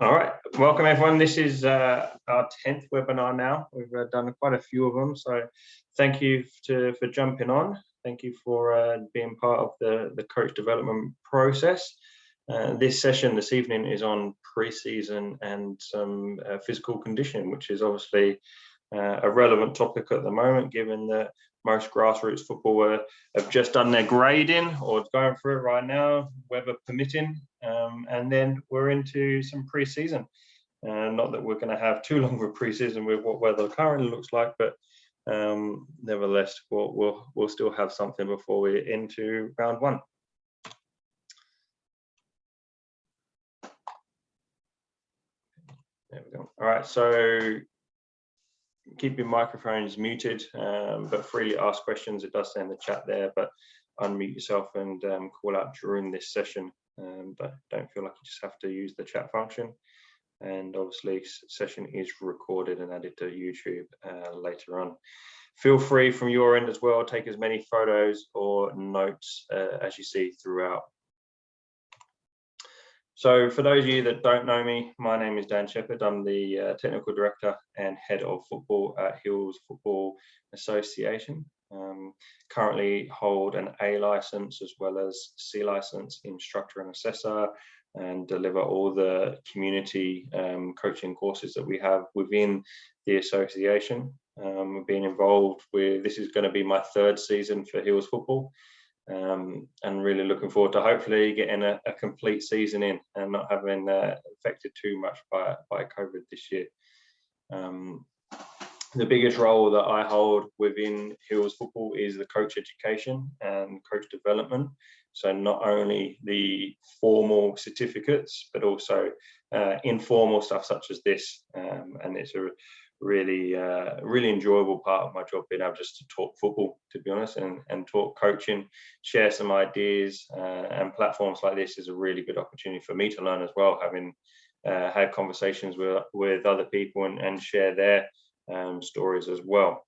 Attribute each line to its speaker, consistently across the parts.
Speaker 1: All right, welcome everyone. This is our 10th webinar now. We've done quite a few of them, so thank you for jumping on. Thank you for being part of the coach development process. This session this evening is on pre-season and some physical conditioning, which is obviously a relevant topic at the moment, given that most grassroots football have just done their grading or going through it right now, weather permitting, and then we're into some pre-season. Not that we're going to have too long of a pre-season with what weather currently looks like, but nevertheless, we'll still have something before we're into round one. There we go. All right, so keep your microphones muted, but freely ask questions. It does say in the chat there, but unmute yourself and call out during this session. But don't feel like you just have to use the chat function. And obviously, session is recorded and added to YouTube later on. Feel free from your end as well, take as many photos or notes as you see throughout. So for those of you that don't know me, my name is Dan Shepherd. I'm the Technical Director and Head of Football at Hills Football Association. Currently hold an A license as well as C license in Instructor and Assessor, and deliver all the community coaching courses that we have within the association. We've been involved with, this is going to be my third season for Hills Football. And really looking forward to hopefully getting a complete season in and not having affected too much by COVID this year. The biggest role that I hold within Hills Football is the coach education and coach development. So not only the formal certificates, but also informal stuff such as this. And it's a really enjoyable part of my job, being able just to talk football, to be honest, and talk coaching, share some ideas, and platforms like this is a really good opportunity for me to learn as well, having had conversations with other people and share their stories as well.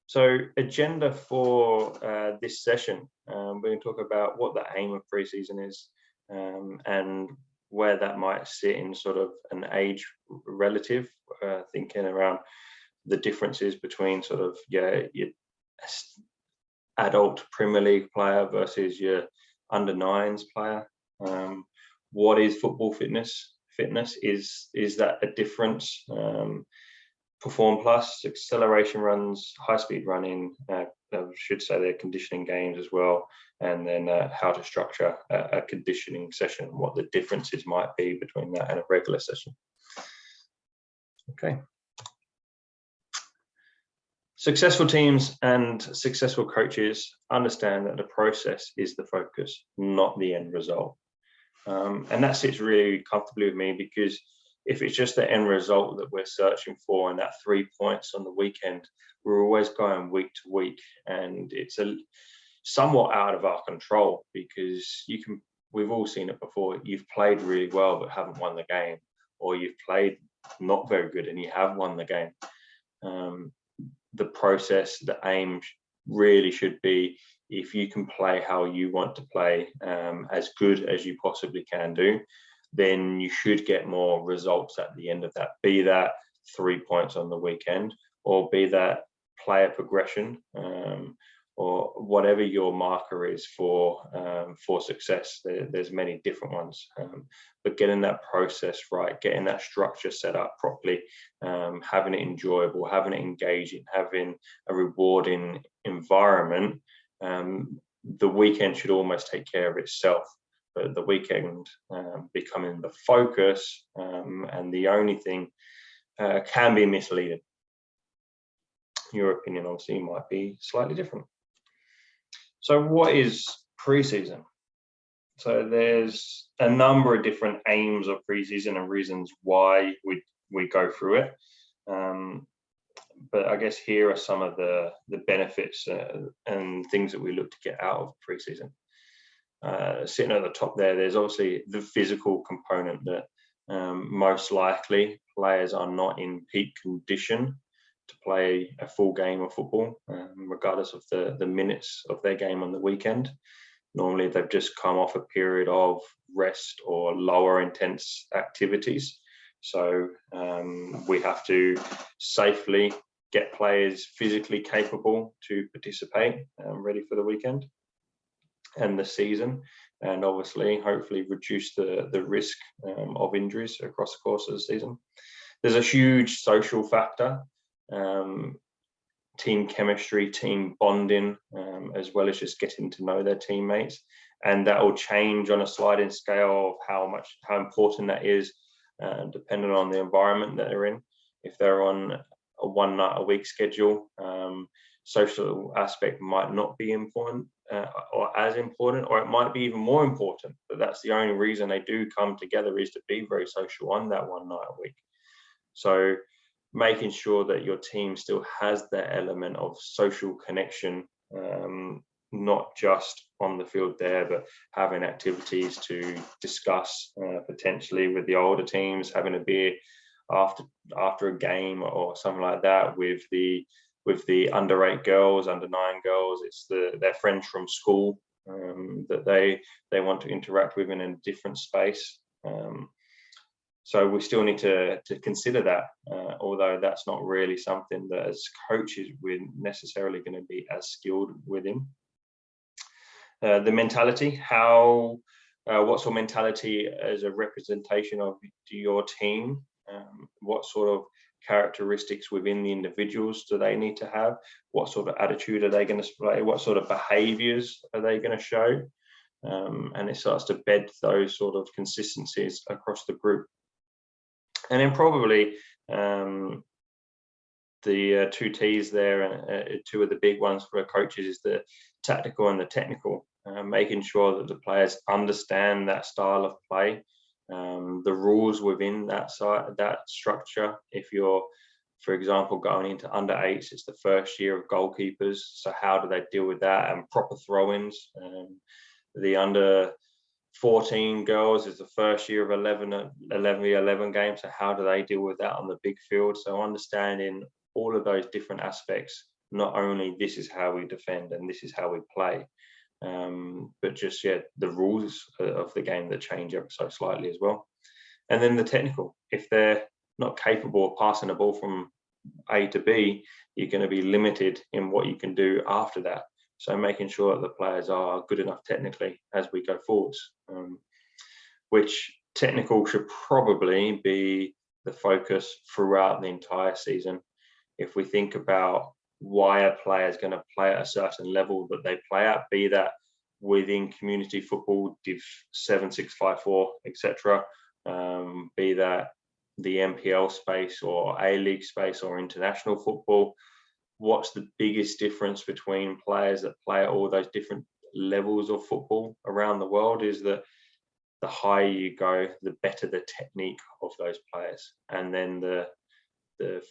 Speaker 1: So agenda for this session, we're going to talk about what the aim of pre-season is, and where that might sit in sort of an age relative, thinking around the differences between sort of your adult Premier League player versus your under-9s player. What is football fitness? Is that a difference? Perform Plus, acceleration runs, high-speed running, I should say they're conditioning games as well, and then how to structure a conditioning session, what the differences might be between that and a regular session. Okay. Successful teams and successful coaches understand that the process is the focus, not the end result. And that sits really comfortably with me, because if it's just the end result that we're searching for and that 3 points on the weekend, we're always going week to week, and it's somewhat out of our control, because we've all seen it before. You've played really well but haven't won the game, or you've played not very good and you have won the game. The process, the aim really should be, if you can play how you want to play, as good as you possibly can do, then you should get more results at the end of that, be that 3 points on the weekend, or be that player progression, or whatever your marker is for success. There's many different ones, but getting that process right, getting that structure set up properly, having it enjoyable, having it engaging, having a rewarding environment, the weekend should almost take care of itself. But the weekend becoming the focus and the only thing can be misleading. Your opinion obviously might be slightly different. So what is pre-season? So there's a number of different aims of pre-season and reasons why we go through it. But I guess here are some of the benefits and things that we look to get out of pre-season. Sitting at the top there's obviously the physical component that most likely players are not in peak condition to play a full game of football, regardless of the minutes of their game on the weekend. Normally they've just come off a period of rest or lower intense activities. So we have to safely get players physically capable to participate, ready for the weekend and the season, and obviously hopefully reduce the risk of injuries across the course of the season. There's a huge social factor, team chemistry, team bonding, as well as just getting to know their teammates, and that will change on a sliding scale of how important that is, depending on the environment that they're in. If they're on a 1 night a week schedule, social aspect might not be important or as important, or it might be even more important, but that's the only reason they do come together, is to be very social on that 1 night a week. So making sure that your team still has that element of social connection, not just on the field there, but having activities to discuss potentially with the older teams, having a beer after a game or something like that with the under 8 girls, under 9 girls. It's their friends from school that they want to interact with in a different space. So we still need to consider that, although that's not really something that as coaches we're necessarily going to be as skilled within. The mentality, what sort of mentality as a representation of your team, what sort of characteristics within the individuals do they need to have, what sort of attitude are they going to display, what sort of behaviors are they going to show, and it starts to bed those sort of consistencies across the group. And then probably the 2 T's there, and 2 of the big ones for coaches is the tactical and the technical, making sure that the players understand that style of play, the rules within that structure. If you're, for example, going into under 8s, it's the first year of goalkeepers, so how do they deal with that, and proper throw-ins. The under 14 girls is the first year of 11v11 games, so how do they deal with that on the big field? So understanding all of those different aspects, not only this is how we defend and this is how we play, but just the rules of the game that change ever so slightly as well. And then the technical, if they're not capable of passing the ball from A to B, you're going to be limited in what you can do after that. So making sure that the players are good enough technically as we go forwards, which technical should probably be the focus throughout the entire season. If we think about why a player is going to play at a certain level that they play at, be that within community football, Div 7, 6, 5, 4, etc., be that the NPL space or A-League space or international football, what's the biggest difference between players that play at all those different levels of football around the world is that the higher you go, the better the technique of those players. And then the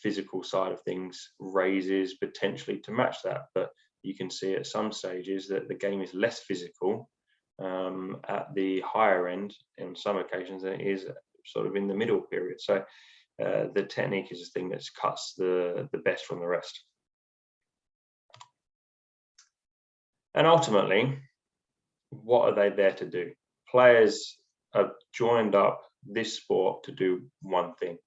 Speaker 1: physical side of things raises potentially to match that. But you can see at some stages that the game is less physical at the higher end in some occasions than it is sort of in the middle period. So the technique is the thing that cuts the best from the rest. And ultimately, what are they there to do? Players have joined up this sport to do one thing.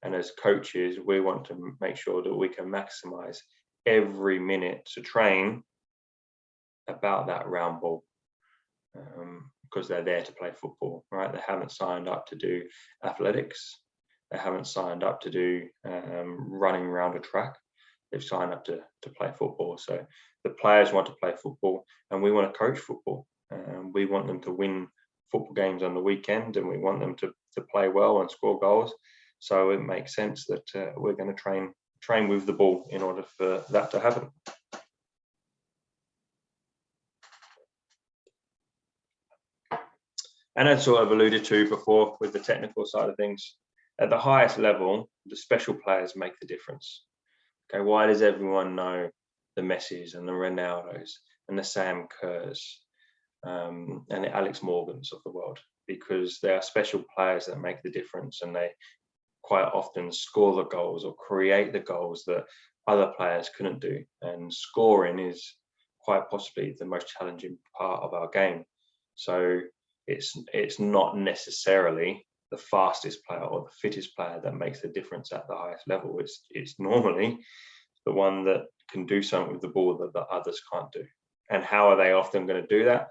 Speaker 1: And as coaches, we want to make sure that we can maximize every minute to train about that round ball, because they're there to play football, right? They haven't signed up to do athletics. They haven't signed up to do running around a track. They've signed up to play football. So the players want to play football, and we want to coach football. We want them to win football games on the weekend, and we want them to play well and score goals. So it makes sense that we're going to train with the ball in order for that to happen. And as sort of alluded to before with the technical side of things, at the highest level, the special players make the difference. Okay, why does everyone know the Messis and the Ronaldos and the Sam Kerrs and the Alex Morgans of the world? Because they are special players that make the difference, and they quite often score the goals or create the goals that other players couldn't do. And scoring is quite possibly the most challenging part of our game. So it's not necessarily the fastest player or the fittest player that makes the difference at the highest level. It's normally the one that can do something with the ball that the others can't do. And how are they often going to do that?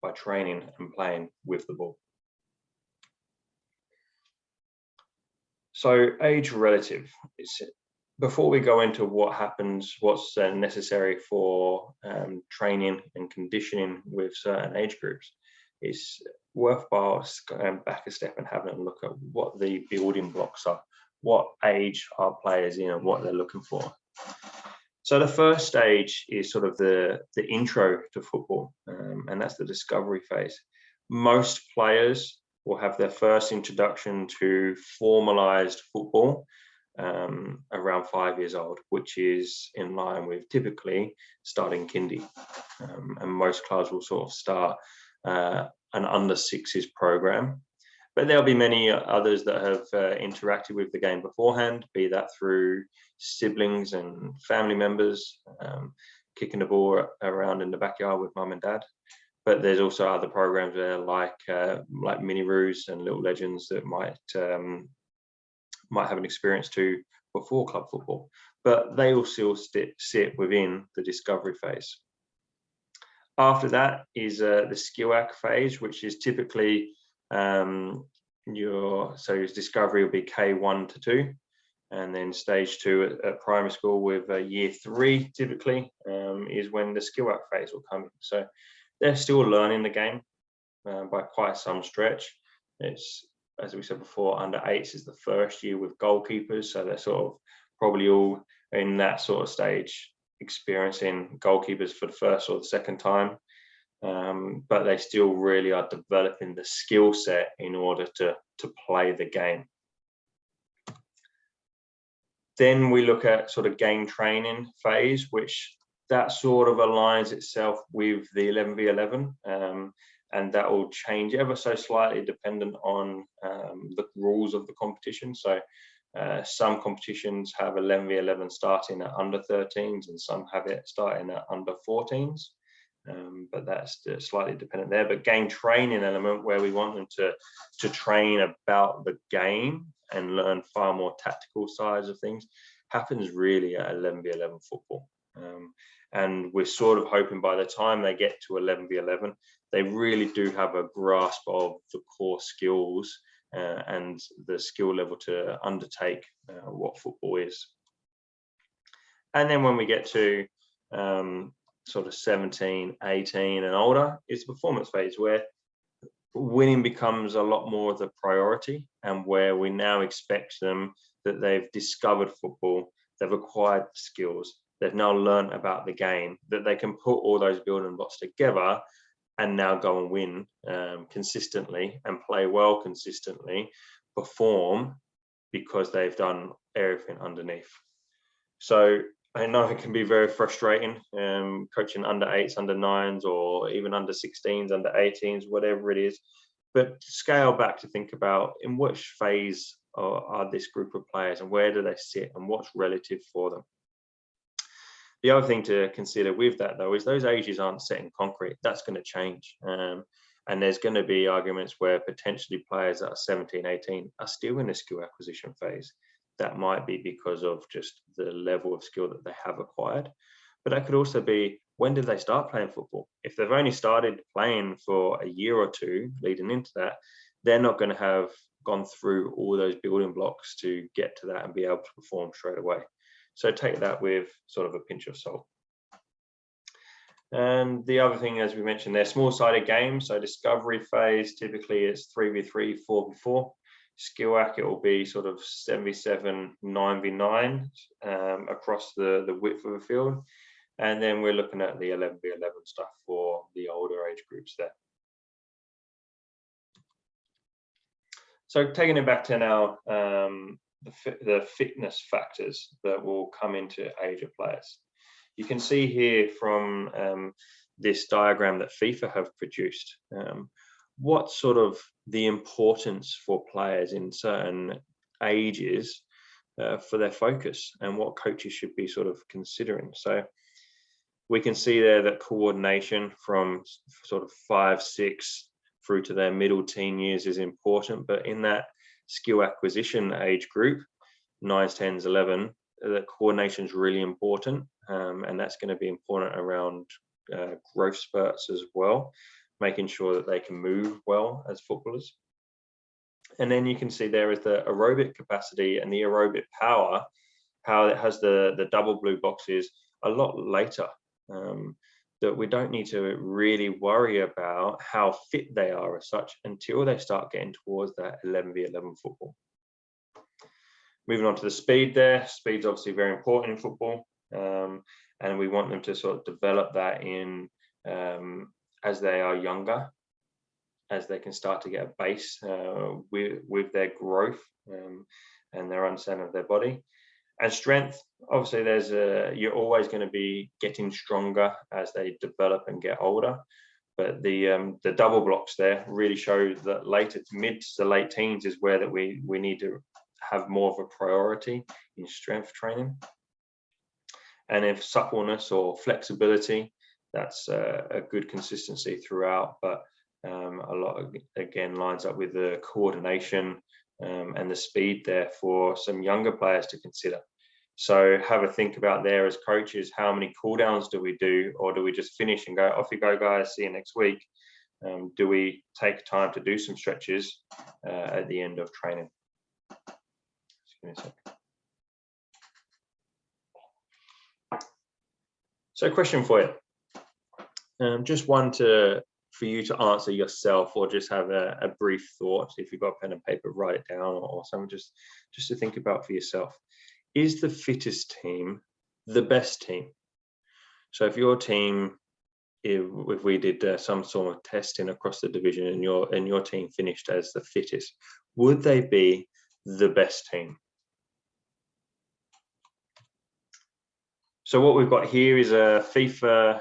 Speaker 1: By training and playing with the ball. So age relative. Before we go into what happens, what's necessary for training and conditioning with certain age groups, it's worthwhile going back a step and having a look at what the building blocks are, what age are players in and what they're looking for. So the first stage is sort of the intro to football, and that's the discovery phase. Most players will have their first introduction to formalized football around 5 years old, which is in line with typically starting kindy. And most clubs will sort of start an under sixes program. But there'll be many others that have interacted with the game beforehand, be that through siblings and family members, kicking the ball around in the backyard with mum and dad. But there's also other programs there like Mini Roos and Little Legends that might have an experience too before club football. But they will still sit within the discovery phase. After that is the skill act phase, which is typically your discovery will be K1 to 2, and then stage 2 at primary school with year 3 typically is when the skill act phase will come in. So they're still learning the game by quite some stretch. It's, as we said before, under 8s is the first year with goalkeepers, so they're sort of probably all in that sort of stage experiencing goalkeepers for the first or the second time. But they still really are developing the skill set in order to play the game. Then we look at sort of game training phase, which that sort of aligns itself with the 11v11, and that will change ever so slightly dependent on the rules of the competition. So some competitions have 11v11 starting at under 13s and some have it starting at under 14s. But that's slightly dependent there. But game training element, where we want them to train about the game and learn far more tactical sides of things, happens really at 11v11 football. And we're sort of hoping by the time they get to 11v11, they really do have a grasp of the core skills and the skill level to undertake what football is. And then when we get to sort of 17, 18 and older, it's the performance phase where winning becomes a lot more of the priority, and where we now expect them that they've discovered football, they've acquired skills, they've now learned about the game, that they can put all those building blocks together and now go and win consistently and play well consistently, perform, because they've done everything underneath. So I know it can be very frustrating coaching under 8s, under 9s, or even under 16s, under 18s, whatever it is. But scale back to think about in which phase are this group of players and where do they sit and what's relative for them. The other thing to consider with that, though, is those ages aren't set in concrete. That's going to change. And there's going to be arguments where potentially players that are 17, 18 are still in the skill acquisition phase. That might be because of just the level of skill that they have acquired. But that could also be, when did they start playing football? If they've only started playing for a year or two leading into that, they're not going to have gone through all those building blocks to get to that and be able to perform straight away. So take that with sort of a pinch of salt. And the other thing, as we mentioned, they're small-sided games. So discovery phase, typically it's 3v3, 4v4. Skill act, it will be sort of 7v7, 9v9 across the width of the field. And then we're looking at the 11v11 stuff for the older age groups there. So taking it back to now, the fitness factors that will come into age of players. You can see here from this diagram that FIFA have produced, what sort of the importance for players in certain ages for their focus and what coaches should be sort of considering. So We can see there that coordination from sort of 5, 6 through to their middle teen years is important, but in that skill acquisition age group, 9s, 10s, 11, the coordination is really important, and that's going to be important around growth spurts as well, making sure that they can move well as footballers. And then you can see there is the aerobic capacity and the aerobic power, how it has the double blue boxes a lot later, that we don't need to really worry about how fit they are as such until they start getting towards that 11v11 football. Moving on to the speed there. Speed's obviously very important in football, and we want them to sort of develop that in as they are younger, as they can start to get a base with their growth and their understanding of their body. And strength, obviously you're always going to be getting stronger as they develop and get older, but the double blocks there really show that later to mid to late teens is where that we need to have more of a priority in strength training. And if suppleness or flexibility, that's a good consistency throughout, but a lot again lines up with the coordination and the speed there for some younger players to consider. So have a think about there as coaches, how many cooldowns do we do, or do we just finish and go, off you go guys, see you next week? Do we take time to do some stretches at the end of training? Just give me a sec. So question for you, just one for you to answer yourself, or just have a brief thought. If you've got a pen and paper, write it down, or something just to think about for yourself. Is the fittest team the best team? So if your team, if we did some sort of testing across the division and your team finished as the fittest, would they be the best team? So what we've got here is a FIFA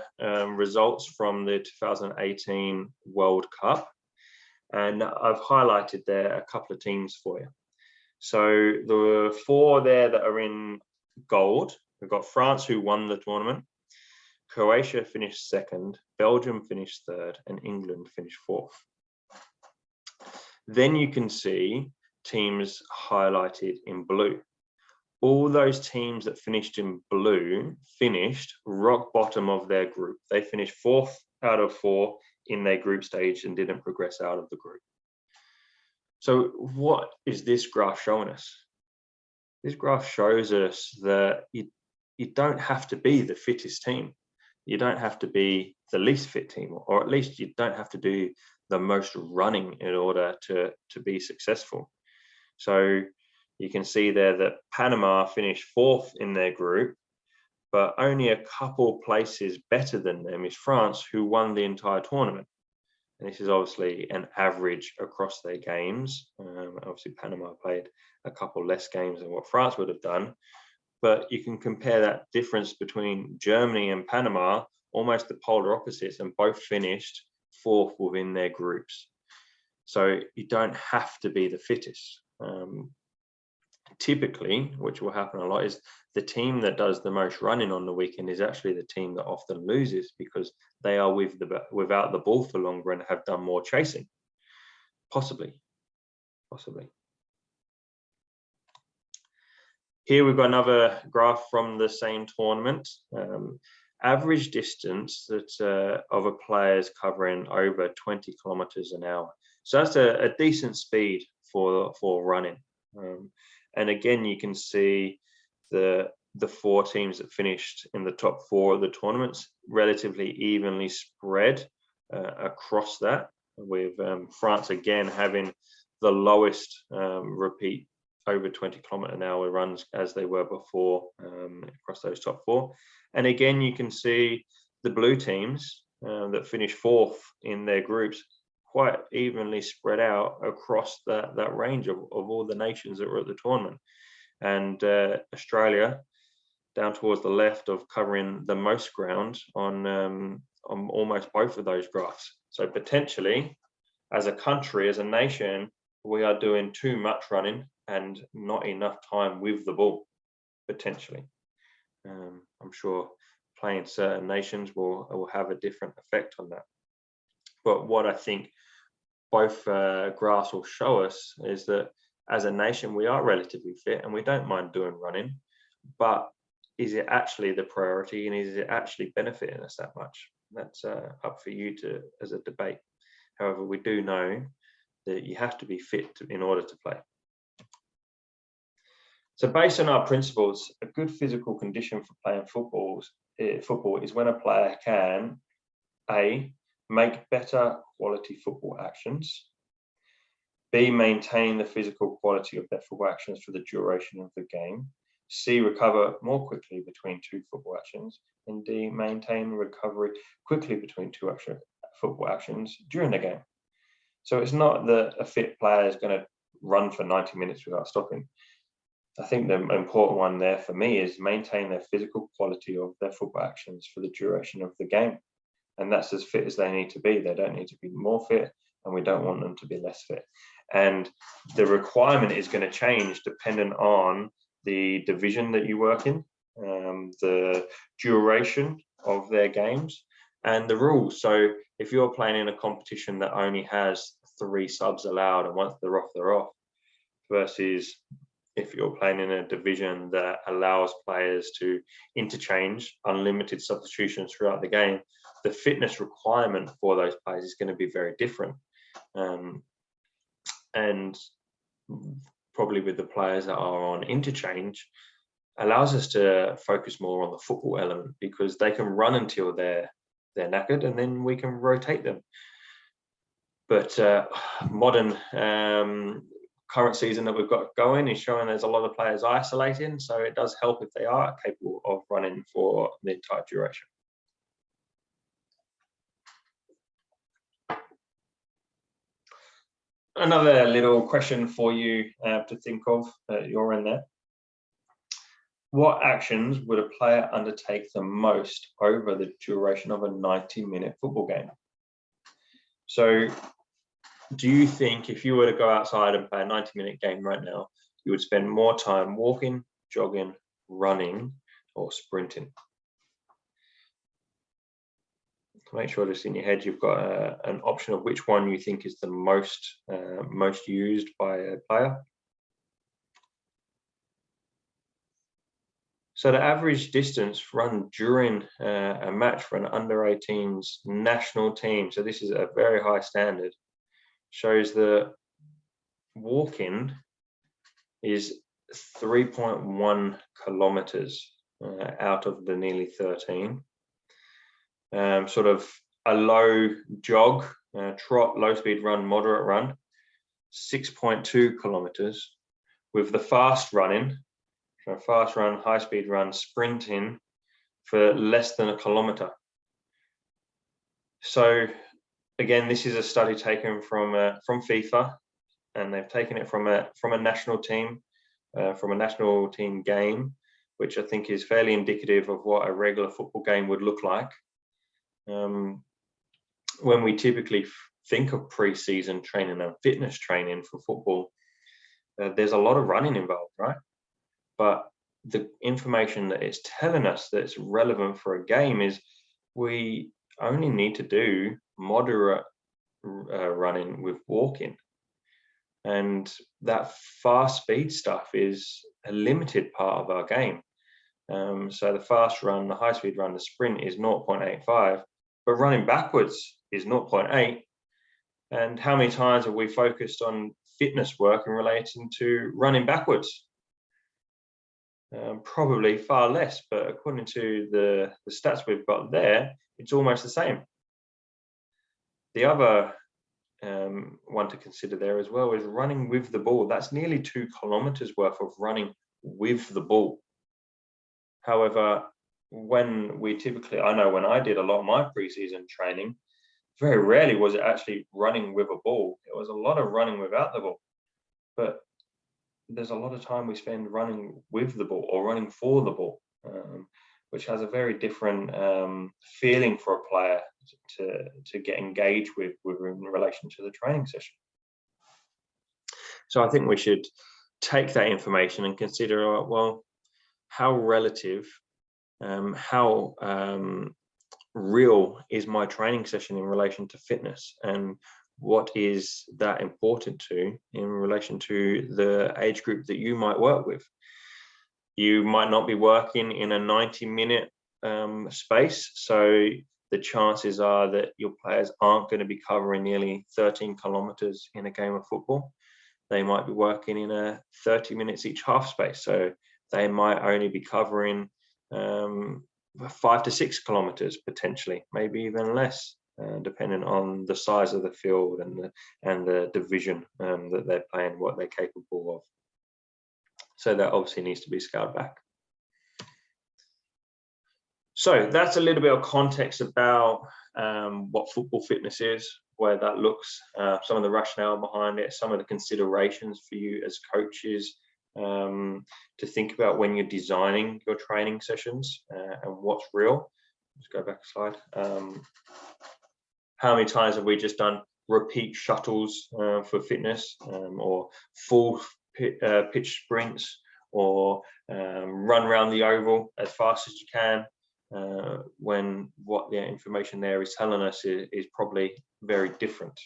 Speaker 1: results from the 2018 World Cup, and I've highlighted there a couple of teams for you. So the 4 there that are in gold, we've got France, who won the tournament, Croatia finished 2nd, Belgium finished 3rd, and England finished 4th. Then you can see teams highlighted in blue. All those teams that finished in blue finished rock bottom of their group. They finished 4th out of 4 in their group stage and didn't progress out of the group. So what is this graph showing us? This graph shows us that you don't have to be the fittest team. You don't have to be the least fit team, or at least you don't have to do the most running in order to be successful. So you can see there that Panama finished 4th in their group, but only a couple places better than them is France, who won the entire tournament. And this is obviously an average across their games. Obviously, Panama played a couple less games than what France would have done. But you can compare that difference between Germany and Panama, almost the polar opposites, and both finished 4th within their groups. So you don't have to be the fittest. Typically, which will happen a lot, is the team that does the most running on the weekend is actually the team that often loses, because they are without the ball for longer and have done more chasing. Possibly. Here we've got another graph from the same tournament. Average distance that of a player is covering over 20 kilometers an hour. So that's a decent speed for running. And again, you can see the 4 teams that finished in the top 4 of the tournaments relatively evenly spread across that, with France again having the lowest repeat over 20 kilometer an hour runs as they were before across those top 4. And again, you can see the blue teams that finished 4th in their groups quite evenly spread out across that range of all the nations that were at the tournament. And Australia down towards the left of covering the most ground on almost both of those graphs. So potentially, as a country, as a nation, we are doing too much running and not enough time with the ball, potentially. I'm sure play in certain nations will have a different effect on that. But what I think both graphs will show us is that as a nation, we are relatively fit and we don't mind doing running, but is it actually the priority, and is it actually benefiting us that much? That's up for you to as a debate. However, we do know that you have to be fit in order to play. So based on our principles, a good physical condition for playing football is when a player can A, make better quality football actions, B, maintain the physical quality of their football actions for the duration of the game, C, recover more quickly between two football actions, and D, maintain recovery quickly between two football actions during the game. So it's not that a fit player is going to run for 90 minutes without stopping. I think the important one there for me is maintain their physical quality of their football actions for the duration of the game. And that's as fit as they need to be. They don't need to be more fit, and we don't want them to be less fit. And the requirement is going to change dependent on the division that you work in, the duration of their games, and the rules. So if you're playing in a competition that only has 3 subs allowed, and once they're off, versus if you're playing in a division that allows players to interchange unlimited substitutions throughout the game, the fitness requirement for those players is going to be very different. And probably with the players that are on interchange, allows us to focus more on the football element, because they can run until they're knackered, and then we can rotate them. But modern current season that we've got going is showing there's a lot of players isolating, so it does help if they are capable of running for the entire duration. Another little question for you to think of, you're in there. What actions would a player undertake the most over the duration of a 90-minute football game? So do you think if you were to go outside and play a 90-minute game right now, you would spend more time walking, jogging, running, or sprinting? Make sure just in your head you've got an option of which one you think is the most used by a player. So the average distance run during a match for an under-18s national team, so this is a very high standard, shows that walking is 3.1 kilometers out of the nearly 13. Sort of a low jog, trot, low speed run, moderate run, 6.2 kilometers, with the fast running, so fast run, high speed run, sprinting for less than a kilometer. So again, this is a study taken from FIFA, and they've taken it from a national team, from a national team game, which I think is fairly indicative of what a regular football game would look like. When we typically think of pre-season training and fitness training for football, there's a lot of running involved, right? But the information that it's telling us that's relevant for a game is we only need to do moderate running with walking, and that fast speed stuff is a limited part of our game. So the fast run, the high speed run, the sprint is 0.85, but running backwards is 0.8. And how many times have we focused on fitness work in relation to running backwards? Probably far less, but according to the stats we've got there, it's almost the same. The other one to consider there as well is running with the ball. That's nearly 2 kilometers worth of running with the ball. However, when we typically, I know when I did a lot of my pre-season training, very rarely was it actually running with a ball. It was a lot of running without the ball. But there's a lot of time we spend running with the ball or running for the ball, which has a very different feeling for a player to get engaged with in relation to the training session. So I think we should take that information and consider, well, how relative how real is my training session in relation to fitness, and what is that important to in relation to the age group that you might work with. You might not be working in a 90-minute space, so the chances are that your players aren't going to be covering nearly 13 kilometers in a game of football. They might be working in a 30 minutes each half space, so they might only be covering 5 to 6 kilometers potentially, maybe even less, depending on the size of the field and the division that they're playing, what they're capable of. So that obviously needs to be scaled back. So that's a little bit of context about what football fitness is, where that looks, some of the rationale behind it, some of the considerations for you as coaches to think about when you're designing your training sessions and what's real. Let's go back a slide. How many times have we just done repeat shuttles for fitness, or full pitch sprints, or run around the oval as fast as you can, when what the information there is telling us is probably very different.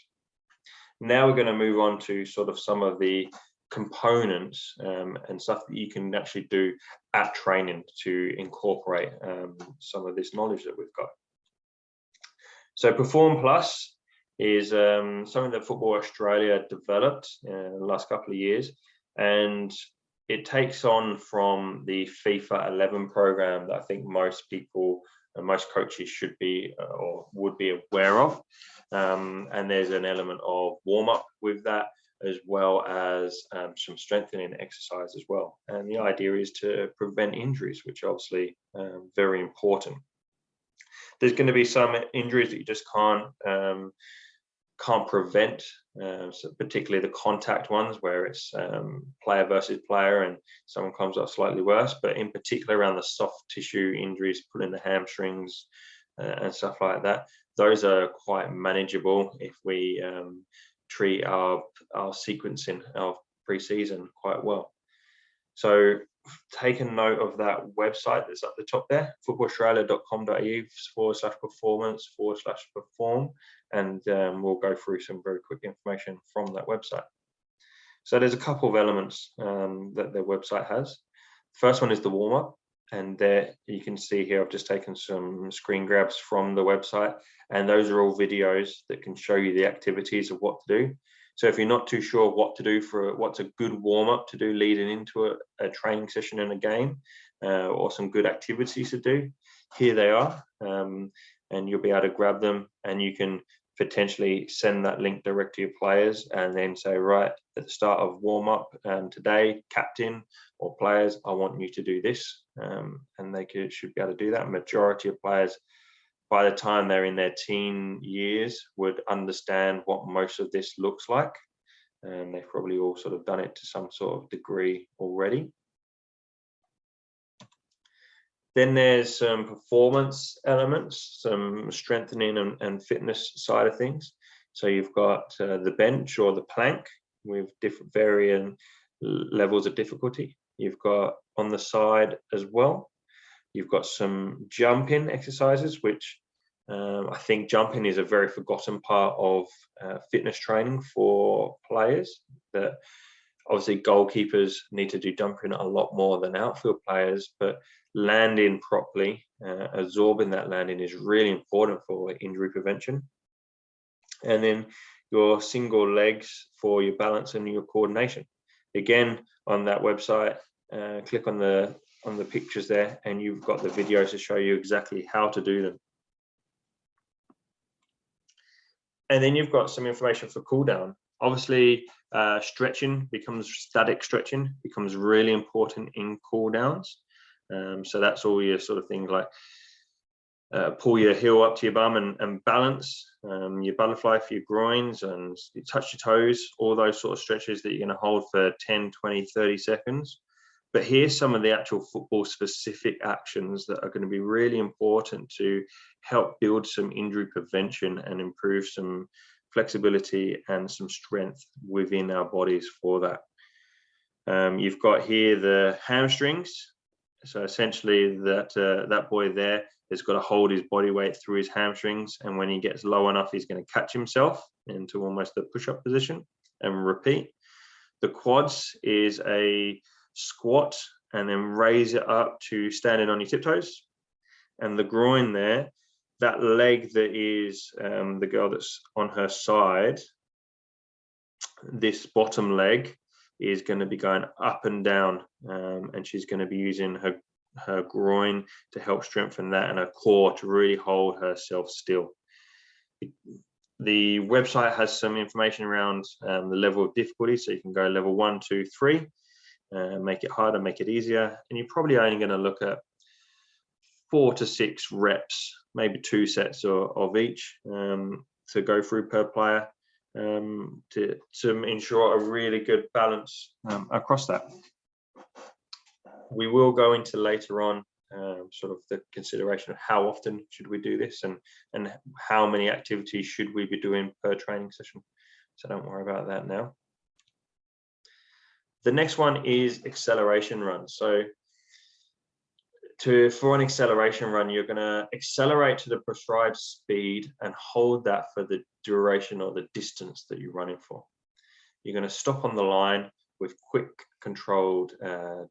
Speaker 1: Now we're going to move on to sort of some of the components and stuff that you can actually do at training to incorporate some of this knowledge that we've got. So Perform Plus is something that Football Australia developed in the last couple of years, and it takes on from the FIFA 11 program that I think most people and most coaches should be or would be aware of. And there's an element of warm-up with that, as well as some strengthening exercise as well. And the idea is to prevent injuries, which are obviously very important. There's going to be some injuries that you just can't prevent, so particularly the contact ones where it's player versus player and someone comes up slightly worse, but in particular around the soft tissue injuries, pulling the hamstrings and stuff like that, those are quite manageable if we treat our sequencing of pre-season quite well. So take a note of that website that's at the top there, footballaustralia.com.au/performance/perform, and we'll go through some very quick information from that website. So there's a couple of elements that the website has. First one is the warm-up, and there you can see here I've just taken some screen grabs from the website, and those are all videos that can show you the activities of what to do. So if you're not too sure what to do for what's a good warm-up to do leading into a training session in a game, or some good activities to do, here they are, and you'll be able to grab them, and you can potentially send that link direct to your players and then say, right, at the start of warm-up today, captain or players, I want you to do this, and they should be able to do that. Majority of players, by the time they're in their teen years, would understand what most of this looks like, and they've probably all sort of done it to some sort of degree already. Then there's some performance elements, some strengthening and fitness side of things. So you've got the bench or the plank with different varying levels of difficulty. You've got on the side as well, you've got some jumping exercises, which I think jumping is a very forgotten part of fitness training for players. That obviously goalkeepers need to do jumping a lot more than outfield players, but landing properly, absorbing that landing is really important for injury prevention. And then your single legs for your balance and your coordination. Again, on that website, click on the pictures there, and you've got the videos to show you exactly how to do them. And then you've got some information for cooldown. Obviously, static stretching becomes really important in cooldowns. So that's all your sort of things like pull your heel up to your bum and balance, your butterfly for your groins, and you touch your toes, all those sort of stretches that you're going to hold for 10, 20, 30 seconds. But here's some of the actual football specific actions that are going to be really important to help build some injury prevention and improve some flexibility and some strength within our bodies for that. You've got here the hamstrings. So essentially that boy there has got to hold his body weight through his hamstrings, and when he gets low enough, he's going to catch himself into almost a push-up position and repeat. The quads is a squat and then raise it up to standing on your tiptoes. And the groin there, that leg that is the girl that's on her side, this bottom leg is going to be going up and down, and she's going to be using her groin to help strengthen that, and her core to really hold herself still. The website has some information around the level of difficulty, so you can go level 1, 2, 3, make it harder, make it easier, and you're probably only going to look at 4 to 6 reps, maybe 2 sets of each to go through per player, to ensure a really good balance across that. We will go into later on sort of the consideration of how often should we do this, and how many activities should we be doing per training session. So don't worry about that now. The next one is acceleration runs. So for an acceleration run, you're going to accelerate to the prescribed speed and hold that for the duration or the distance that you're running for. You're going to stop on the line with quick controlled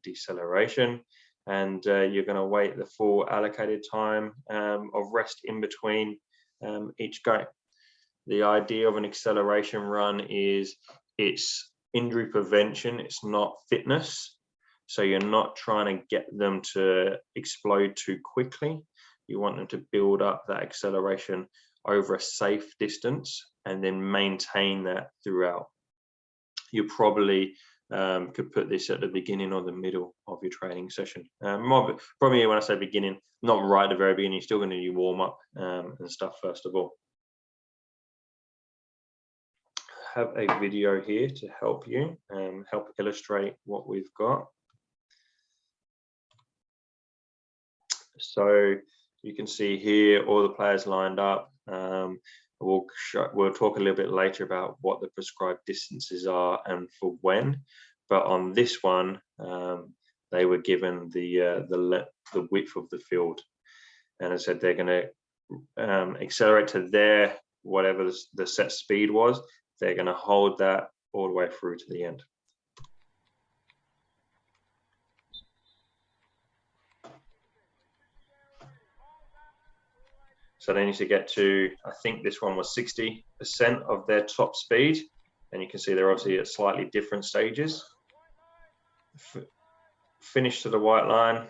Speaker 1: deceleration, and you're going to wait the full allocated time of rest in between each go. The idea of an acceleration run is it's injury prevention, it's not fitness. So you're not trying to get them to explode too quickly. You want them to build up that acceleration over a safe distance and then maintain that throughout. You probably could put this at the beginning or the middle of your training session. Probably when I say beginning, not right at the very beginning, you're still going to do warm up and stuff first of all. I have a video here to help you help illustrate what we've got. So you can see here all the players lined up. We'll talk a little bit later about what the prescribed distances are and for when, but on this one they were given the width of the field, and as I said, they're going to accelerate to their whatever the set speed was. They're going to hold that all the way through to the end. So they need to get to, I think this one was 60% of their top speed. And you can see they're obviously at slightly different stages. Finish to the white line.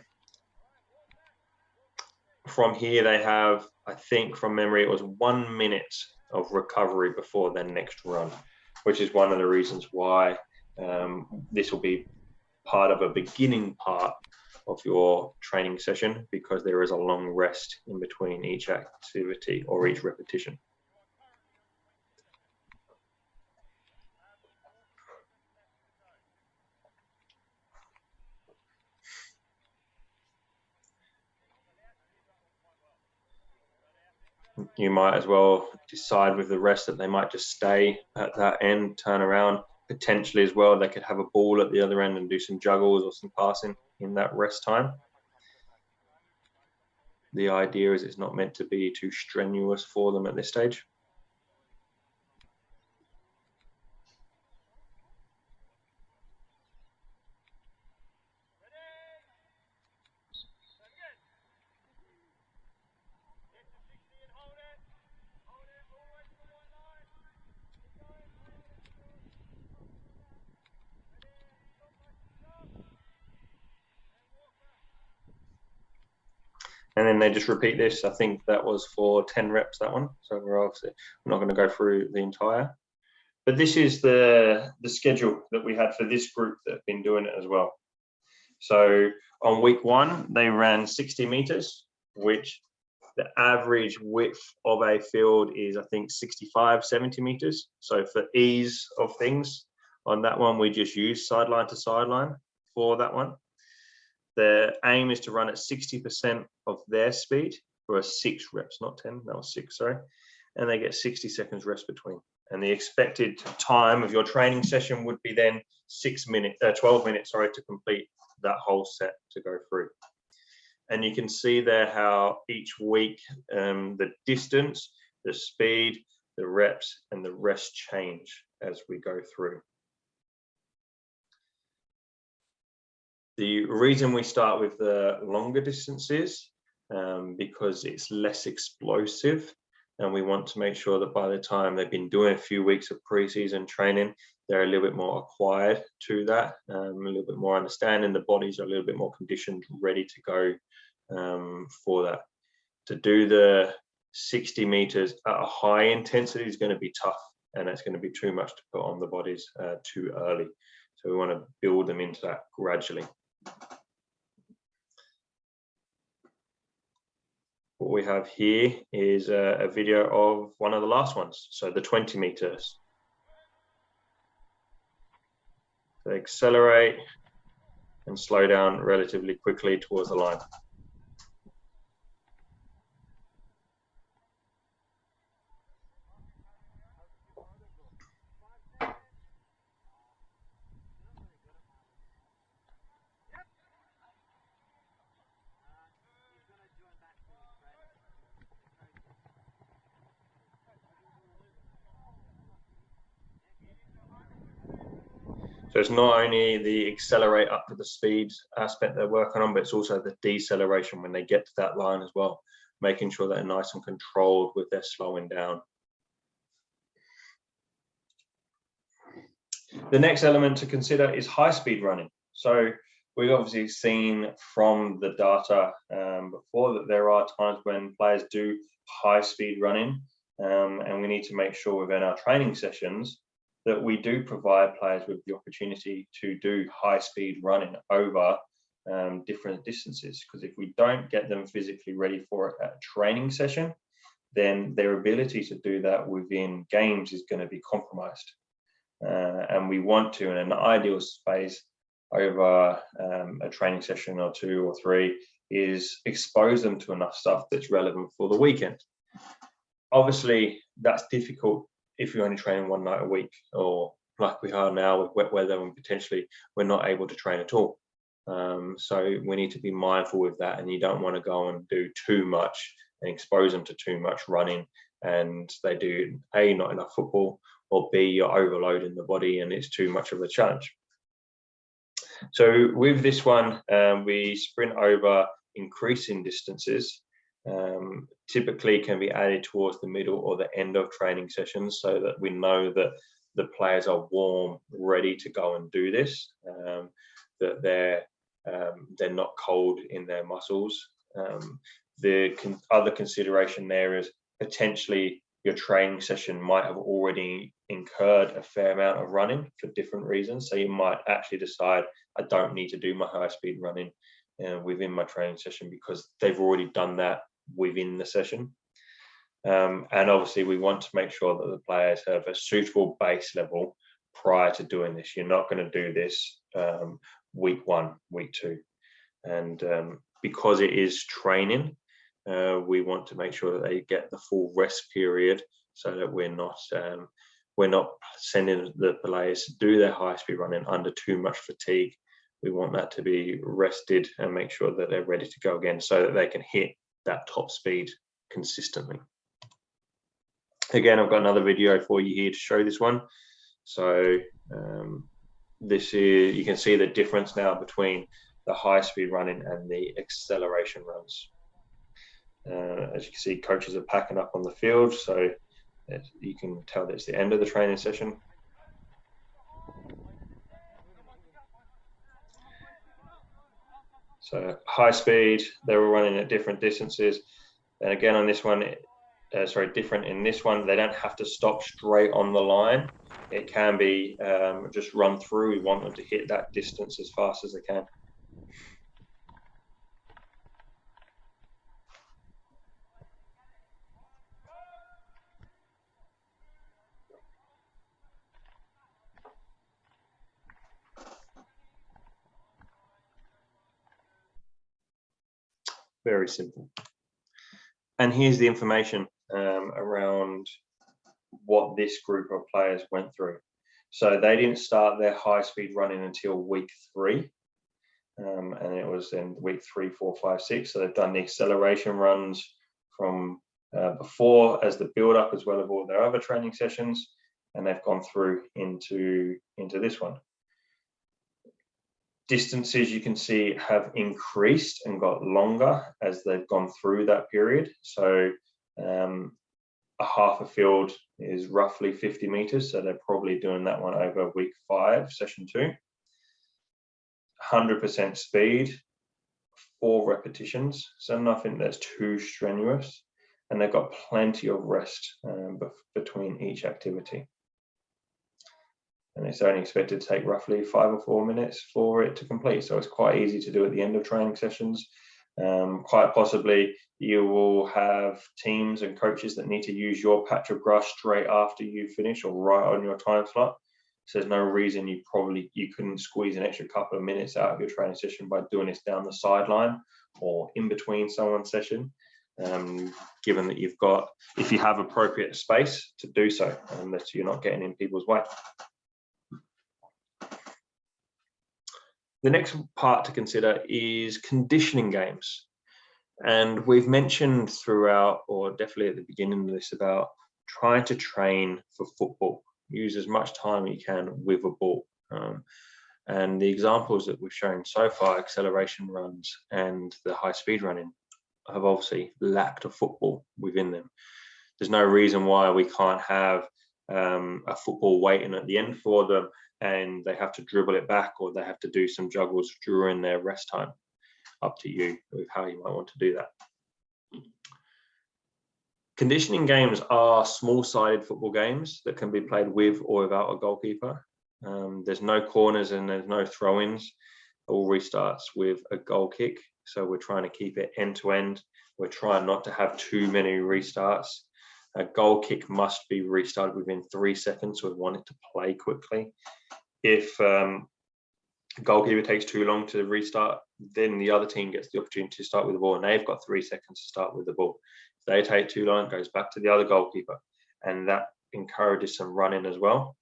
Speaker 1: From here, they have, I think from memory, it was 1 minute of recovery before their next run, which is one of the reasons why this will be part of a beginning part of your training session, because there is a long rest in between each activity or each repetition. You might as well decide with the rest that they might just stay at that end, turn around. Potentially as well, they could have a ball at the other end and do some juggles or some passing in that rest time. The idea is it's not meant to be too strenuous for them at this stage. And then they just repeat this. I think that was for 10 reps, that one. So we're not going to go through the entire. But this is the schedule that we had for this group that have been doing it as well. So on week 1, they ran 60 meters, which the average width of a field is, I think, 65, 70 meters. So for ease of things, on that one, we just use sideline to sideline for that one. The aim is to run at 60% of their speed for 6 reps, not 10, that was 6, sorry. And they get 60 seconds rest between. And the expected time of your training session would be then 12 minutes, to complete that whole set to go through. And you can see there how each week the distance, the speed, the reps, and the rest change as we go through. The reason we start with the longer distances because it's less explosive, and we want to make sure that by the time they've been doing a few weeks of pre-season training, they're a little bit more acquired to that, a little bit more understanding. The bodies are a little bit more conditioned, ready to go for that. To do the 60 meters at a high intensity is going to be tough, and it's going to be too much to put on the bodies too early. So we want to build them into that gradually. What we have here is a video of one of the last ones, so the 20 meters. They accelerate and slow down relatively quickly towards the line. So it's not only the accelerate up to the speed aspect they're working on, but it's also the deceleration when they get to that line as well, making sure they're nice and controlled with their slowing down. The next element to consider is high speed running. So we've obviously seen from the data before that there are times when players do high speed running, and we need to make sure within our training sessions that we do provide players with the opportunity to do high speed running over different distances, because if we don't get them physically ready for it at a training session, then their ability to do that within games is going to be compromised. And we want to, in an ideal space over a training session or 2 or 3, is expose them to enough stuff that's relevant for the weekend. Obviously, that's difficult if you're only training 1 night a week, or like we are now with wet weather and potentially we're not able to train at all. So we need to be mindful with that, and you don't want to go and do too much and expose them to too much running, and they do A, not enough football, or B, you're overloading the body and it's too much of a challenge. So with this one, we sprint over increasing distances. Typically can be added towards the middle or the end of training sessions, so that we know that the players are warm, ready to go and do this, that they're not cold in their muscles. The other consideration there is potentially your training session might have already incurred a fair amount of running for different reasons. So you might actually decide, I don't need to do my high speed running within my training session because they've already done that within the session. And obviously we want to make sure that the players have a suitable base level prior to doing this. You're not going to do this week 1, week 2. And because it is training, we want to make sure that they get the full rest period, so that we're not sending the players to do their high speed running under too much fatigue. We want that to be rested and make sure that they're ready to go again, so that they can hit that top speed consistently. Again, I've got another video for you here to show this one. So this is, you can see the difference now between the high speed running and the acceleration runs. As you can see, coaches are packing up on the field, so you can tell that it's the end of the training session. So high speed, they were running at different distances. And again, on this one, different in this one, they don't have to stop straight on the line. It can be just run through. We want them to hit that distance as fast as they can. Very simple. And here's the information around what this group of players went through. So they didn't start their high speed running until week 3. and it was in week 3, 4, 5, 6. So they've done the acceleration runs from before as the build up, as well as all their other training sessions, and they've gone through into this one. Distances, you can see, have increased and got longer as they've gone through that period. So a half a field is roughly 50 meters, so they're probably doing that one over week 5, session 2. 100% speed, 4 repetitions, so nothing that's too strenuous, and they've got plenty of rest between each activity. And it's only expected to take roughly 5 or 4 minutes for it to complete, so it's quite easy to do at the end of training sessions. Quite possibly you will have teams and coaches that need to use your patch of grass straight after you finish or right on your time slot. So there's no reason you couldn't squeeze an extra couple of minutes out of your training session by doing this down the sideline or in between someone's session, given that if you have appropriate space to do so, and that you're not getting in people's way. The next part to consider is conditioning games. And we've mentioned throughout, or definitely at the beginning of this, about trying to train for football. Use as much time as you can with a ball. And the examples that we've shown so far, acceleration runs and the high speed running, have obviously lacked a football within them. There's no reason why we can't have a football waiting at the end for them and they have to dribble it back, or they have to do some juggles during their rest time. Up to you with how you might want to do that. Conditioning games are small-sided football games that can be played with or without a goalkeeper. There's no corners and there's no throw-ins. All restarts with a goal kick. So we're trying to keep it end-to-end. We're trying not to have too many restarts. A goal kick must be restarted within 3 seconds, so we want it to play quickly. If goalkeeper takes too long to restart, then the other team gets the opportunity to start with the ball, and they've got 3 seconds to start with the ball. If they take too long, it goes back to the other goalkeeper, and that encourages some running as well.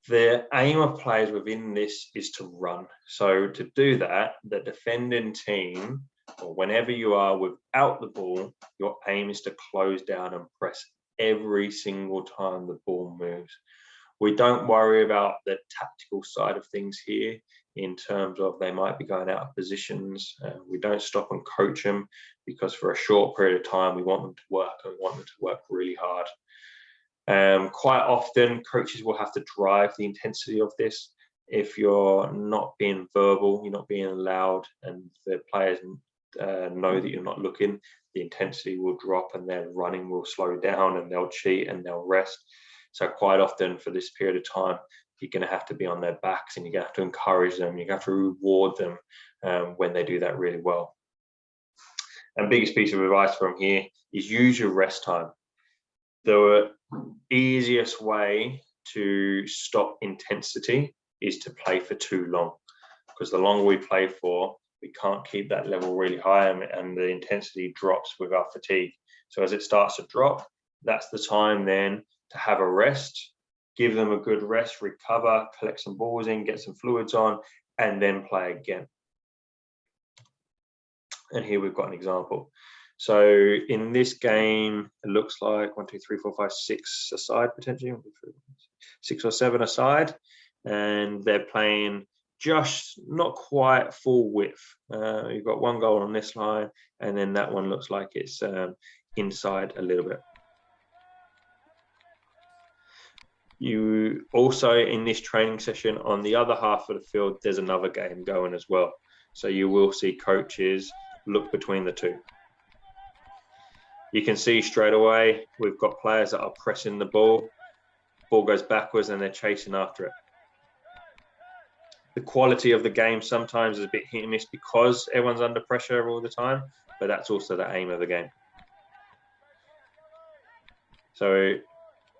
Speaker 1: The aim of players within this is to run. So to do that, the defending team, or whenever you are without the ball, your aim is to close down and press every single time the ball moves. We don't worry about the tactical side of things here in terms of they might be going out of positions. We don't stop and coach them, because for a short period of time, we want them to work, and we want them to work really hard. Quite often, coaches will have to drive the intensity of this. If you're not being verbal, you're not being loud, and the players know that you're not looking, the intensity will drop and their running will slow down, and they'll cheat and they'll rest. So quite often for this period of time, you're going to have to be on their backs, and you're going to have to encourage them. You're going to have to reward them when they do that really well. And biggest piece of advice from here is use your rest time. The easiest way to stop intensity is to play for too long, because the longer we play for, we can't keep that level really high, and the intensity drops with our fatigue. So as it starts to drop, that's the time then to have a rest, give them a good rest, recover, collect some balls in, get some fluids on, and then play again. And here we've got an example. So in this game, it looks like 1, 2, 3, 4, 5, 6 aside, potentially 6 or 7 aside, and they're playing just not quite full width. You've got one goal on this line, and then that one looks like it's inside a little bit. You also, in this training session, on the other half of the field, there's another game going as well. So you will see coaches look between the two. You can see straight away, we've got players that are pressing the ball. Ball goes backwards and they're chasing after it. The quality of the game sometimes is a bit hit and miss because everyone's under pressure all the time, but that's also the aim of the game. So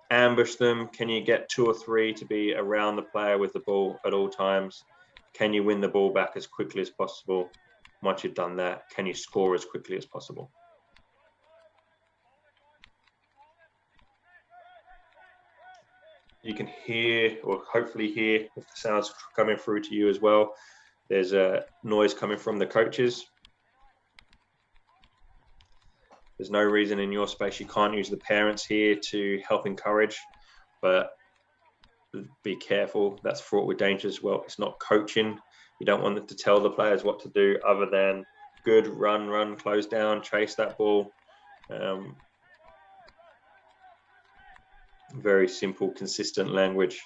Speaker 1: ambush them. Can you get 2 or 3 to be around the player with the ball at all times? Can you win the ball back as quickly as possible? Once you've done that, can you score as quickly as possible? You can hear, or hopefully hear, if the sound's coming through to you as well, There's a noise coming from the coaches. There's no reason in your space you can't use the parents here to help encourage, but be careful. That's fraught with danger as well. It's not coaching. You don't want them to tell the players what to do other than good, run, close down, chase that ball. Very simple, consistent language.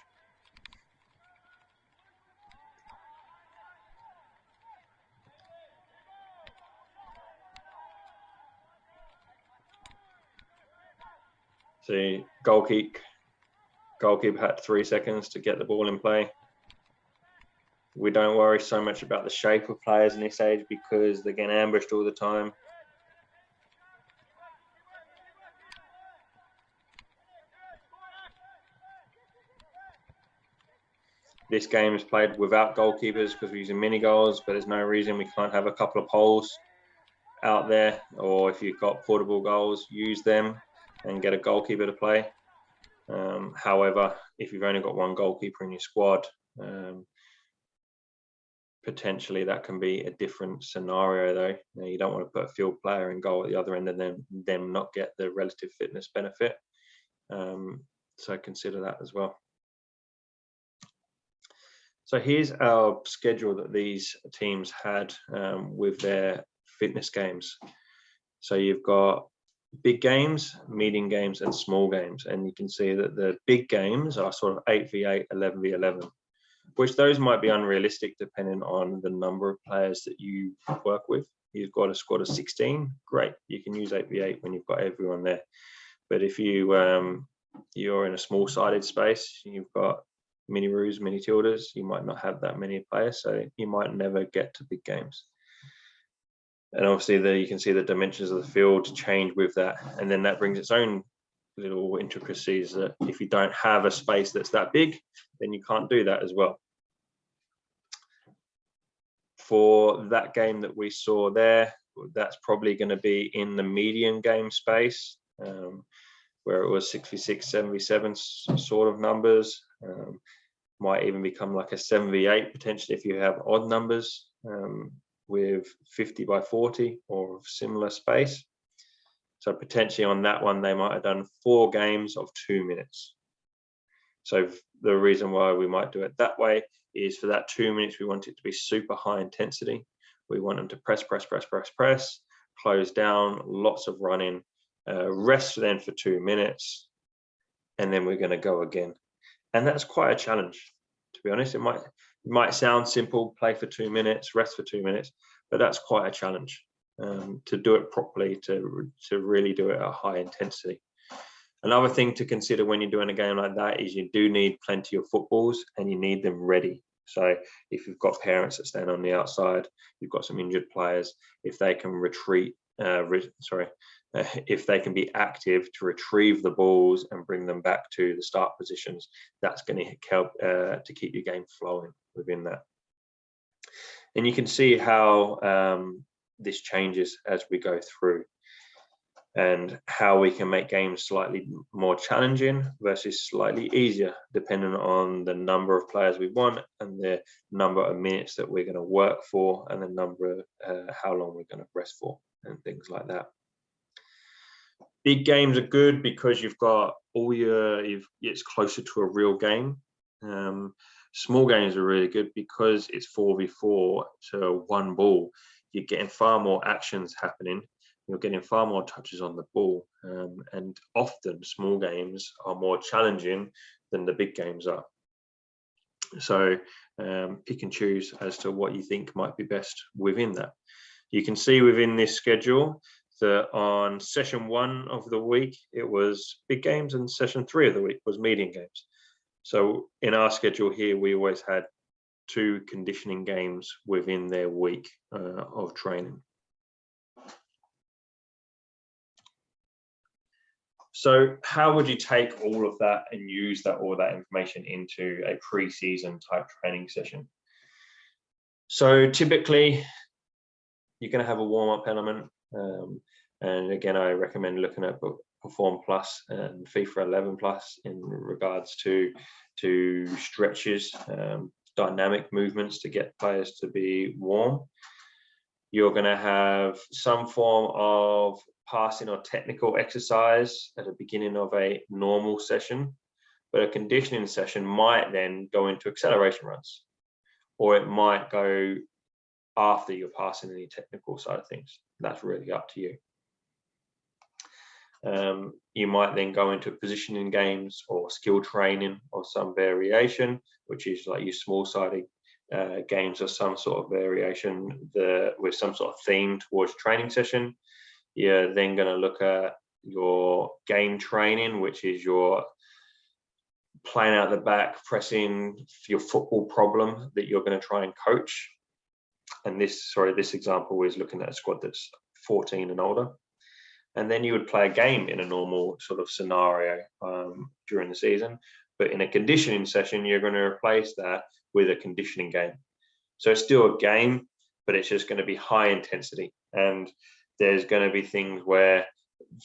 Speaker 1: See, goalkeeper had 3 seconds to get the ball in play. We don't worry so much about the shape of players in this age because they're getting ambushed all the time. This game is played without goalkeepers because we're using mini goals, but there's no reason we can't have a couple of poles out there, or if you've got portable goals, use them and get a goalkeeper to play. However, if you've only got one goalkeeper in your squad, potentially that can be a different scenario though. Now, you don't want to put a field player in goal at the other end and then them not get the relative fitness benefit. So consider that as well. So here's our schedule that these teams had with their fitness games. So you've got big games, medium games, and small games. And you can see that the big games are sort of 8v8, 11v11, which those might be unrealistic depending on the number of players that you work with. You've got a squad of 16, great. You can use 8v8 when you've got everyone there. But if you're in a small-sided space, you've got mini roos, mini tildes, you might not have that many players, so you might never get to big games. And obviously there you can see the dimensions of the field change with that, and then that brings its own little intricacies that if you don't have a space that's that big, then you can't do that as well. For that game that we saw there, that's probably going to be in the medium game space, where it was 6v6, 7v7 sort of numbers. Might even become like a 7v8 potentially if you have odd numbers with 50 by 40 or similar space. So potentially on that one, they might have done 4 games of 2 minutes. So the reason why we might do it that way is for that 2 minutes, we want it to be super high intensity. We want them to press, close down, lots of running, rest then for 2 minutes, and then we're going to go again. And that's quite a challenge, to be honest. It might sound simple, play for 2 minutes, rest for 2 minutes, but that's quite a challenge to do it properly, to really do it at high intensity. Another thing to consider when you're doing a game like that is you do need plenty of footballs and you need them ready. So if you've got parents that stand on the outside, you've got some injured players, if they can if they can be active to retrieve the balls and bring them back to the start positions, that's going to help to keep your game flowing within that. And you can see how this changes as we go through, and how we can make games slightly more challenging versus slightly easier, depending on the number of players we want and the number of minutes that we're going to work for, and the number of how long we're going to rest for, and things like that. Big games are good because you've got it's closer to a real game. Small games are really good because it's 4v4 to 1 ball. You're getting far more actions happening. You're getting far more touches on the ball, and often small games are more challenging than the big games are. So pick and choose as to what you think might be best within that. You can see within this schedule that on session 1 of the week, it was big games, and session 3 of the week was medium games. So in our schedule here, we always had 2 conditioning games within their week of training. So how would you take all of that and use all that information into a pre-season type training session? So typically, you're going to have a warm-up element. And again, I recommend looking at Perform Plus and FIFA 11 Plus in regards to stretches, dynamic movements to get players to be warm. You're going to have some form of passing or technical exercise at the beginning of a normal session, but a conditioning session might then go into acceleration runs, or it might go after you're passing the technical side of things. That's really up to you. You might then go into positioning games or skill training or some variation, which is like your small-sided games or some sort of variation with some sort of theme towards training session. You're then going to look at your game training, which is your playing out the back, pressing your football problem that you're going to try and coach. And this example is looking at a squad that's 14 and older. And then you would play a game in a normal sort of scenario during the season. But in a conditioning session, you're going to replace that with a conditioning game. So it's still a game, but it's just going to be high intensity. And there's going to be things where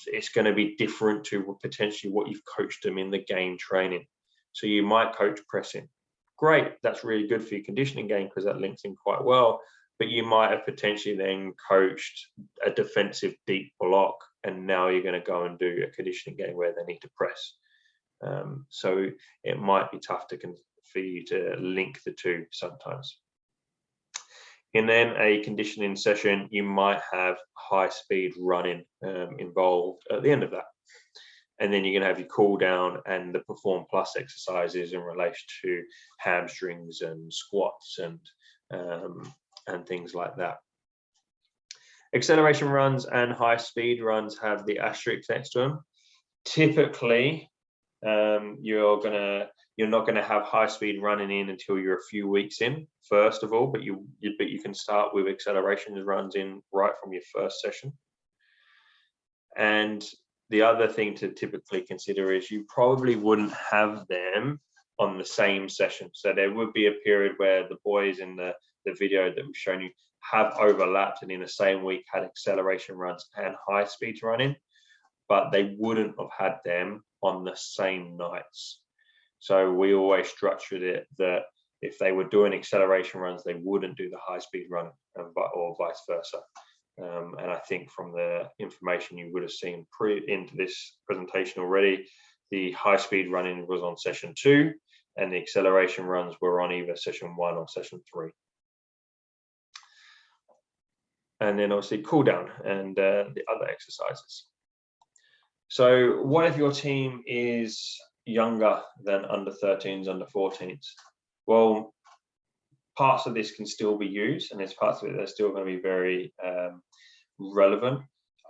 Speaker 1: it's going to be different to potentially what you've coached them in the game training. So you might coach pressing. Great, that's really good for your conditioning game because that links in quite well. But you might have potentially then coached a defensive deep block, and now you're going to go and do a conditioning game where they need to press. So it might be tough for you to link the two sometimes. And then a conditioning session, you might have high speed running involved at the end of that. And then you're going to have your cool down and the perform plus exercises in relation to hamstrings and squats and things like that. Acceleration runs and high speed runs have the asterisk next to them. Typically, you're not going to have high speed running in until you're a few weeks in, first of all, but you can start with acceleration runs in right from your first session. And the other thing to typically consider is you probably wouldn't have them on the same session. So there would be a period where the boys in the video that we've shown you have overlapped and in the same week had acceleration runs and high speed running, but they wouldn't have had them on the same nights. So we always structured it that if they were doing acceleration runs, they wouldn't do the high speed run or vice versa. And I think from the information you would have seen into this presentation already, the high speed running was on session 2 and the acceleration runs were on either session 1 or session 3. And then obviously cool down and the other exercises. So what if your team is younger than under 13s, under 14s? Well, parts of this can still be used, and there's parts of it that are still going to be very relevant.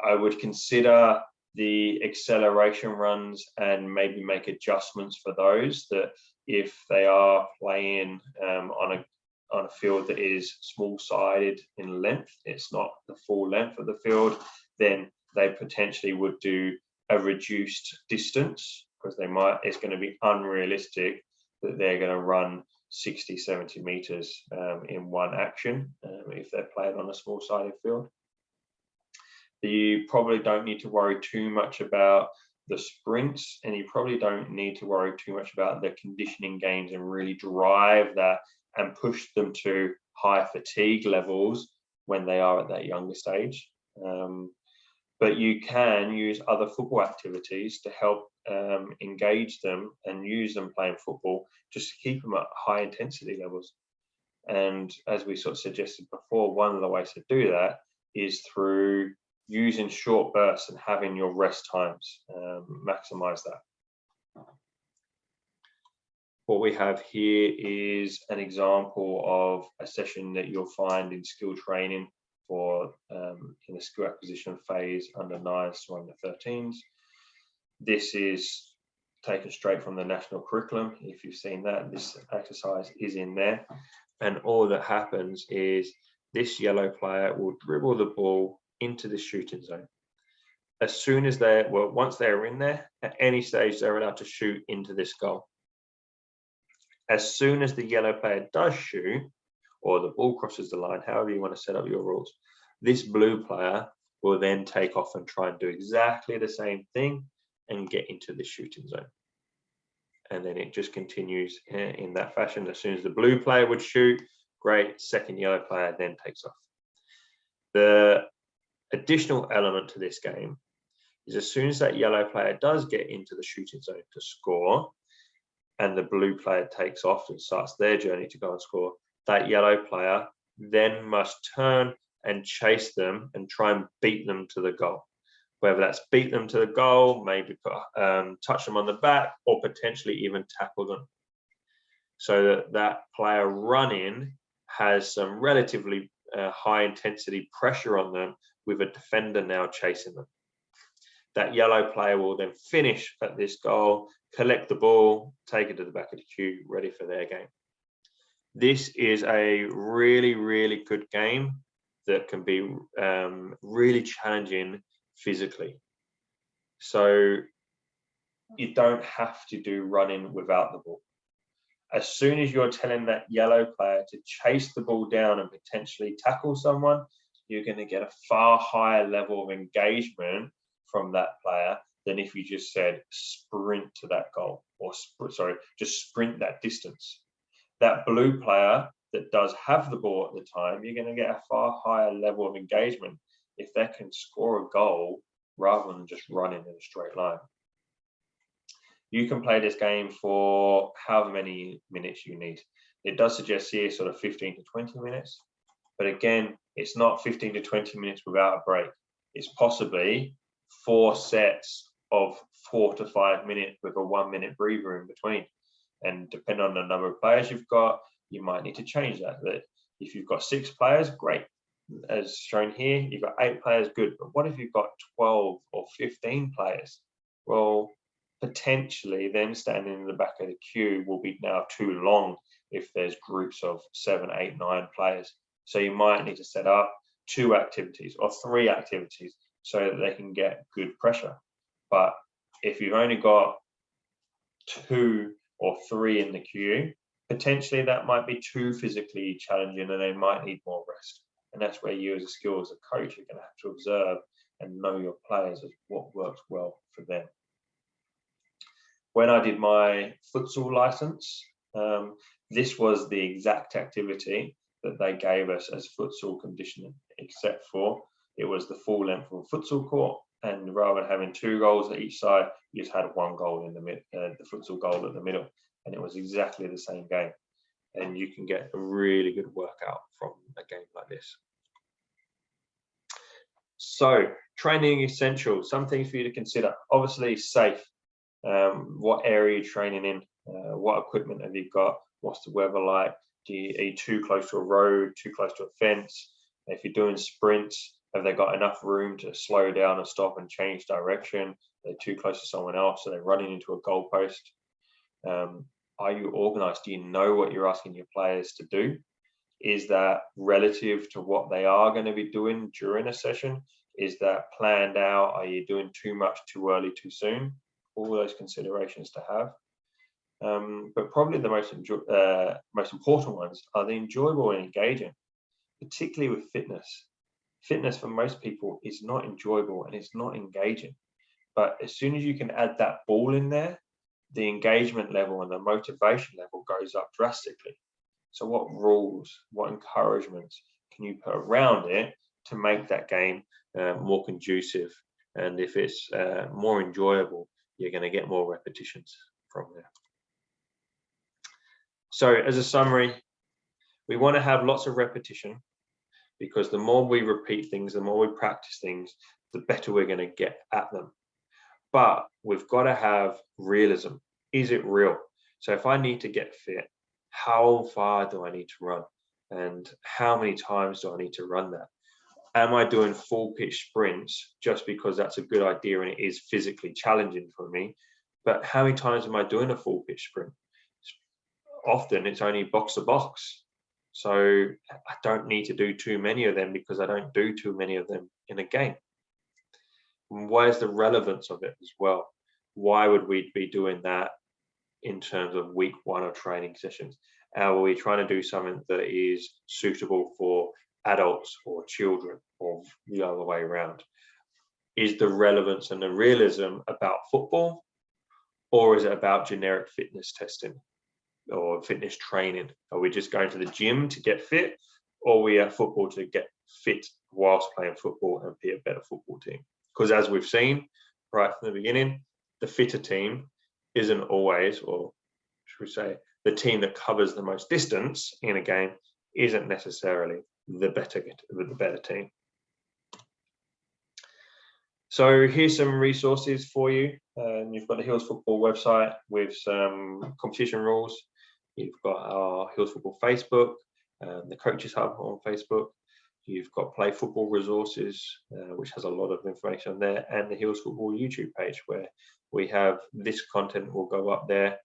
Speaker 1: I would consider the acceleration runs and maybe make adjustments for those, that if they are playing on a field that is small-sided in length, it's not the full length of the field, then they potentially would do a reduced distance, because it's going to be unrealistic that they're going to run 60, 70 meters in one action if they're playing on a small-sided field. You probably don't need to worry too much about the sprints, and you probably don't need to worry too much about the conditioning games and really drive that and push them to high fatigue levels when they are at that younger stage. But you can use other football activities to help engage them and use them playing football just to keep them at high intensity levels. And as we sort of suggested before, one of the ways to do that is through using short bursts and having your rest times, maximize that. What we have here is an example of a session that you'll find in skill training for in the skill acquisition phase under 9s to under 13s. This is taken straight from the national curriculum. If you've seen that, this exercise is in there. And all that happens is this yellow player will dribble the ball into the shooting zone. As soon as once they're in there, at any stage, they're allowed to shoot into this goal. As soon as the yellow player does shoot, or the ball crosses the line, however you want to set up your rules, this blue player will then take off and try and do exactly the same thing and get into the shooting zone. and then it just continues in that fashion. As soon as the blue player would shoot, great, second yellow player then takes off. The additional element to this game is as soon as that yellow player does get into the shooting zone to score, and the blue player takes off and starts their journey to go and score, that yellow player then must turn and chase them and try and beat them to the goal. Whether that's beat them to the goal, maybe touch them on the back, or potentially even tackle them. So that that player running has some relatively high intensity pressure on them with a defender now chasing them. That yellow player will then finish at this goal, collect the ball, take it to the back of the queue, ready for their game. This is a really, really good game that can be really challenging physically. So you don't have to do running without the ball. As soon as you're telling that yellow player to chase the ball down and potentially tackle someone, you're going to get a far higher level of engagement from that player than if you just said sprint to that goal, or just sprint that distance. That blue player that does have the ball at the time, you're going to get a far higher level of engagement if they can score a goal rather than just running in a straight line. You can play this game for however many minutes you need. It does suggest here sort of 15 to 20 minutes, but again, it's not 15 to 20 minutes without a break. It's possibly 4 sets of 4 to 5 minutes with a 1 minute breather in between. And depending on the number of players you've got, you might need to change that. But if you've got 6 players, great. As shown here, you've got 8 players, good. But what if you've got 12 or 15 players? Well, potentially them standing in the back of the queue will be now too long if there's groups of 7, 8, 9 players. So you might need to set up 2 activities or 3 activities so that they can get good pressure. But if you've only got 2 or 3 in the queue, potentially that might be too physically challenging and they might need more rest. And that's where you as a skill as a coach are going to have to observe and know your players as what works well for them. When I did my futsal license, this was the exact activity that they gave us as futsal conditioning, except for it was the full length of a futsal court, and rather than having 2 goals at each side, you just had 1 goal in the middle, the futsal goal at the middle, and it was exactly the same game. And you can get a really good workout from a game like this. So, training essentials, some things for you to consider. Obviously, safe. What area are you training in? What equipment have you got? What's the weather like? Are you too close to a road, too close to a fence? If you're doing sprints, have they got enough room to slow down and stop and change direction? They're too close to someone else, so they're running into a goalpost. Are you organized? Do you know what you're asking your players to do? Is that relative to what they are going to be doing during a session? Is that planned out? Are you doing too much too early, too soon? All those considerations to have. But probably the most important ones are the enjoyable and engaging, particularly with fitness. Fitness for most people is not enjoyable and it's not engaging. But as soon as you can add that ball in there, the engagement level and the motivation level goes up drastically. So what rules, what encouragements can you put around it to make that game more conducive? And if it's more enjoyable, you're going to get more repetitions from there. So as a summary, we want to have lots of repetition, because the more we repeat things, the more we practice things, the better we're going to get at them. But we've got to have realism. Is it real? So if I need to get fit, how far do I need to run? And how many times do I need to run that? Am I doing full pitch sprints just because that's a good idea and it is physically challenging for me? But how many times am I doing a full pitch sprint? Often it's only box to box. So I don't need to do too many of them because I don't do too many of them in a game. And where's the relevance of it as well? Why would we be doing that in terms of week 1 of training sessions? Are we trying to do something that is suitable for adults or children, or the other way around? Is the relevance and the realism about football, Or is it about generic fitness testing or fitness training? Are we just going to the gym to get fit, or are we at football to get fit whilst playing football and be a better football team? Because as we've seen right from the beginning, the fitter team isn't always, or should we say, the team that covers the most distance in a game isn't necessarily the better team. So here's some resources for you. You've got the Hills Football website with some competition rules. You've got our Hills Football Facebook, the Coaches Hub on Facebook. You've got Play Football Resources, which has a lot of information there, and the Hills Football YouTube page, where we have this content will go up there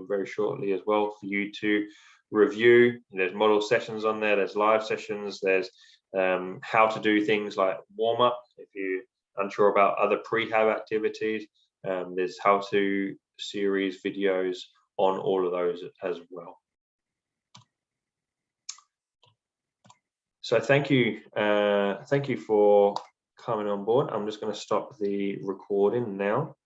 Speaker 1: very shortly as well for you to review. There's model sessions on there, there's live sessions, there's how to do things like warm up if you're unsure about other prehab activities. There's how to series videos on all of those as well. So thank you for coming on board. I'm just going to stop the recording now.